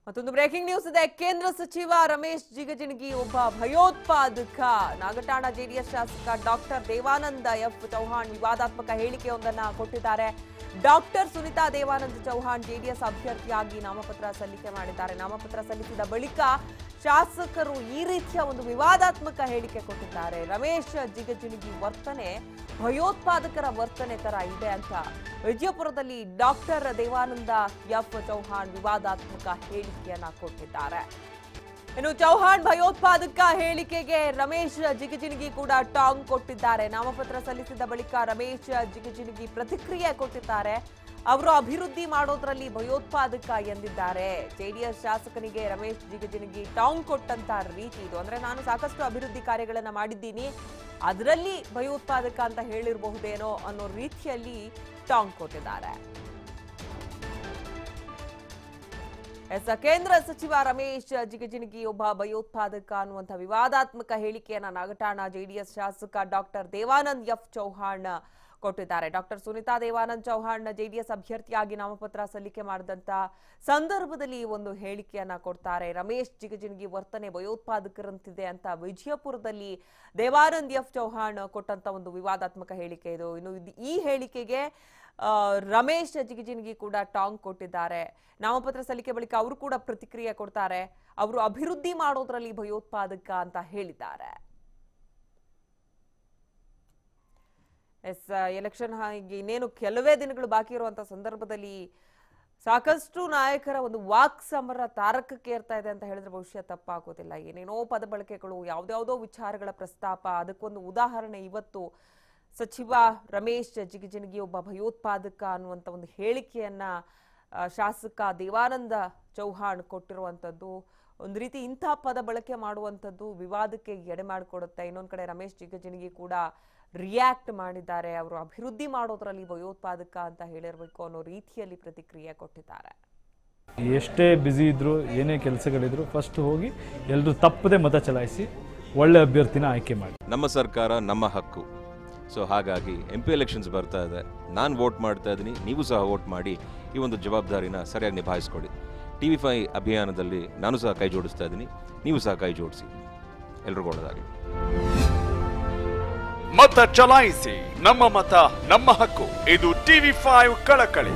ಮತ್ತೊಂದು breaking news ಇದೆ. ಕೇಂದ್ರ ಸಚಿವ ರಮೇಶ್ ಜಿಗಜಿಣಗಿ ಒಬ್ಬ ಭಯೋತ್ಪಾದಕ. ನಾಗಠಾಣ ಜೆಡಿಎಸ್ ಶಾಸಕ ಡಾಕ್ಟರ್ ದೇವಾನಂದ ಎಫ್ ಚೌಹಾಣ್ ವಿವಾದಾತ್ಮಕ ಹೇಳಿಕೆಯೊಂದನ್ನು ಕೊಟ್ಟಿದ್ದಾರೆ. ಡಾಕ್ಟರ್ ಸುನಿತಾ ದೇವಾನಂದ ಚೌಹಾಣ್ ಜೆಡಿಎಸ್ ಅಭ್ಯರ್ಥಿಯಾಗಿ ನಾಮಪತ್ರ ಸಲ್ಲಿಕೆ ಮಾಡಿದ್ದಾರೆ. ನಾಮಪತ್ರ ಸಲ್ಲಿಸಿದ ಬಳಿಕ ಶಾಸಕರು ಈ ರೀತಿಯ ಒಂದು ವಿವಾದಾತ್ಮಕ ಹೇಳಿಕೆ ಕೊಟ್ಟಿದ್ದಾರೆ. ರಮೇಶ್ ಜಿಗಜಿಣಗಿ ವರ್ತನೆ ಭಯೋತ್ಪಾದಕರ ವರ್ತನೆ ತರ ಇದೆ ಅಂತ ವಿಜಯಪುರದಲ್ಲಿ ಡಾಕ್ಟರ್ ದೇವಾನಂದ ಎಫ್ ಚೌಹಾಣ್ ವಿವಾದಾತ್ಮಕ ಹೇಳಿಕೆಯನ್ನ ಕೊಟ್ಟಿದ್ದಾರೆ. ಇನ್ನು ಚೌಹಾಣ್ ಭಯೋತ್ಪಾದಕ ಹೇಳಿಕೆಗೆ ರಮೇಶ್ ಜಿಗಜಿಣಗಿ ಕೂಡ ಟಾಂಗ್ ಕೊಟ್ಟಿದ್ದಾರೆ. ನಾಮಪತ್ರ ಸಲ್ಲಿಸಿದ ಬಳಿಕ ರಮೇಶ್ ಜಿಗಜಿಣಗಿ ಪ್ರತಿಕ್ರಿಯೆ ಕೊಟ್ಟಿದ್ದಾರೆ. ಅವರು ಅಭಿವೃದ್ಧಿ ಮಾಡೋದ್ರಲ್ಲಿ ಭಯೋತ್ಪಾದಕ ಎಂದಿದ್ದಾರೆ. ಜೆಡಿಎಸ್ ಶಾಸಕನಿಗೆ ರಮೇಶ್ ಜಿಗಜಿಣಗಿ ಟಾಂಗ್ ಕೊಟ್ಟಂತ ರೀತಿ ಇದು. ಅಂದ್ರೆ ನಾನು ಸಾಕಷ್ಟು ಅಭಿವೃದ್ಧಿ ಕಾರ್ಯಗಳನ್ನ ಮಾಡಿದ್ದೀನಿ, ಅದರಲ್ಲಿ ಭಯೋತ್ಪಾದಕ ಅಂತ ಹೇಳಿರಬಹುದೇನೋ ಅನ್ನೋ ರೀತಿಯಲ್ಲಿ ಟಾಂಗ್ ಕೊಟ್ಟಿದ್ದಾರೆ. ಕೇಂದ್ರ ಸಚಿವ ರಮೇಶ್ ಜಿಗಜಿಣಗಿ ಒಬ್ಬ ಭಯೋತ್ಪಾದಕ ಅನ್ನುವಂಥ ವಿವಾದಾತ್ಮಕ ಹೇಳಿಕೆಯನ್ನ ನಾಗಠಾಣ ಜೆಡಿಎಸ್ ಶಾಸಕ ಡಾಕ್ಟರ್ ದೇವಾನಂದ್ ಎಫ್ ಚೌಹಾಣ್ ಕೊಟ್ಟಿದ್ದಾರೆ. ಡಾಕ್ಟರ್ ಸುನಿತಾ ದೇವಾನಂದ್ ಚೌಹಾಣ್ ಜೆಡಿಎಸ್ ಅಭ್ಯರ್ಥಿಯಾಗಿ ನಾಮಪತ್ರ ಸಲ್ಲಿಕೆ ಮಾಡಿದಂತ ಸಂದರ್ಭದಲ್ಲಿ ಒಂದು ಹೇಳಿಕೆಯನ್ನ ಕೊಡ್ತಾರೆ. ರಮೇಶ್ ಜಿಗಜಿಣಗಿ ವರ್ತನೆ ಭಯೋತ್ಪಾದಕರಂತಿದೆ ಅಂತ ವಿಜಯಪುರದಲ್ಲಿ ದೇವಾನಂದ್ ಎಫ್ ಚೌಹಾಣ್ ಕೊಟ್ಟಂತ ಒಂದು ವಿವಾದಾತ್ಮಕ ಹೇಳಿಕೆ ಇದು. ಇನ್ನು ಈ ಹೇಳಿಕೆಗೆ ರಮೇಶ್ ಜಿಗಜಿಣಗಿ ಕೂಡ ಟಾಂಗ್ ಕೊಟ್ಟಿದ್ದಾರೆ. ನಾಮಪತ್ರ ಸಲ್ಲಿಕೆ ಬಳಿಕ ಅವರು ಕೂಡ ಪ್ರತಿಕ್ರಿಯೆ ಕೊಡ್ತಾರೆ. ಅವರು ಅಭಿವೃದ್ಧಿ ಮಾಡೋದ್ರಲ್ಲಿ ಭಯೋತ್ಪಾದಕ ಅಂತ ಹೇಳಿದ್ದಾರೆ. ಎಲೆಕ್ಷನ್ ಇನ್ನೇನು ಕೆಲವೇ ದಿನಗಳು ಬಾಕಿ ಇರುವಂತಹ ಸಂದರ್ಭದಲ್ಲಿ ಸಾಕಷ್ಟು ನಾಯಕರ ಒಂದು ವಾಕ್ ಸಮರ ತಾರಕಕ್ಕೆ ಏರ್ತಾ ಇದೆ ಅಂತ ಹೇಳಿದ್ರೆ ಬಹುಶಃ ತಪ್ಪಾಗೋದಿಲ್ಲ. ಏನೇನೋ ಪದ ಬಳಕೆಗಳು, ಯಾವ್ದಾವುದೋ ವಿಚಾರಗಳ ಪ್ರಸ್ತಾಪ. ಅದಕ್ಕೊಂದು ಉದಾಹರಣೆ ಇವತ್ತು ಸಚಿವ ರಮೇಶ್ ಜಿಗಜಿಣಗಿ ಒಬ್ಬ ಭಯೋತ್ಪಾದಕ ಅನ್ನುವಂಥ ಒಂದು ಹೇಳಿಕೆಯನ್ನ ಶಾಸಕ ದೇವಾನಂದ ಚೌಹಾಣ್ ಕೊಟ್ಟಿರುವಂಥದ್ದು. ಒಂದು ರೀತಿ ಇಂಥ ಪದ ಬಳಕೆ ಮಾಡುವಂಥದ್ದು ವಿವಾದಕ್ಕೆ ಎಡೆ ಮಾಡಿಕೊಡುತ್ತೆ. ಇನ್ನೊಂದು ಕಡೆ ರಮೇಶ್ ಜಿಗಜಿಣಗಿ ಕೂಡ ರಿಯಾಕ್ಟ್ ಮಾಡಿದ್ದಾರೆ. ಅವರು ಅಭಿವೃದ್ಧಿ ಮಾಡೋದ್ರಲ್ಲಿ ಭಯೋತ್ಪಾದಕ ಅಂತ ಹೇಳಿರಬೇಕು ಅನ್ನೋ ರೀತಿಯಲ್ಲಿ ಪ್ರತಿಕ್ರಿಯೆ ಕೊಟ್ಟಿದ್ದಾರೆ. ಎಷ್ಟೇ ಬ್ಯುಸಿ ಇದ್ರು, ಏನೇ ಕೆಲಸಗಳಿದ್ರು, ಫಸ್ಟ್ ಹೋಗಿ ಎಲ್ಲರೂ ತಪ್ಪದೆ ಮತ ಚಲಾಯಿಸಿ ಒಳ್ಳೆ ಅಭ್ಯರ್ಥಿನ ಆಯ್ಕೆ ಮಾಡಿ. ನಮ್ಮ ಸರ್ಕಾರ ನಮ್ಮ ಹಕ್ಕು. ಸೊ ಹಾಗಾಗಿ MP ಎಲೆಕ್ಷನ್ಸ್ ಬರ್ತಾ ಇದೆ. ನಾನು ವೋಟ್ ಮಾಡ್ತಾ ಇದ್ದೀನಿ, ನೀವು ಸಹ ವೋಟ್ ಮಾಡಿ ಈ ಒಂದು ಜವಾಬ್ದಾರಿನ ಸರಿಯಾಗಿ ನಿಭಾಯಿಸ್ಕೊಳ್ಳಿ. TV5 ಅಭಿಯಾನದಲ್ಲಿ ನಾನು ಸಹ ಕೈ ಜೋಡಿಸ್ತಾ ಇದ್ದೀನಿ, ನೀವು ಸಹ ಕೈ ಜೋಡಿಸಿ. ಎಲ್ರಿಗೂ ಒಳ್ಳೆಯದಾಗಲಿ. ಮತ ಚಲಾಯಿಸಿ. ನಮ್ಮ ಮತ ನಮ್ಮ ಹಕ್ಕು. ಇದು TV5 ಕಳಕಳಿ.